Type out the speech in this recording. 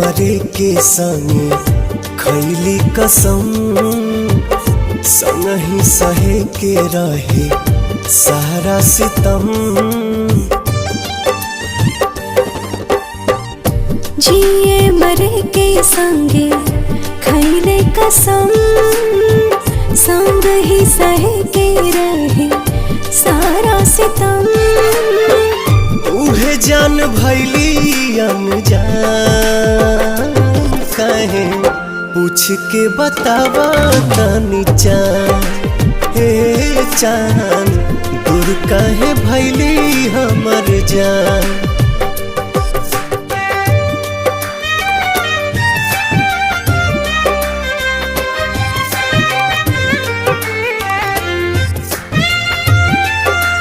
मरे के संगे खैली कसम, संगही सहे के रहे सारा सितम। जिए मरे के संगे खैले कसम, संग ही सहे के रहे सारा सितम। उहे जान भैली अनजान, काहे पूछ के बतावा तनी चान। हे चान दूर काहे भैली हमर जान।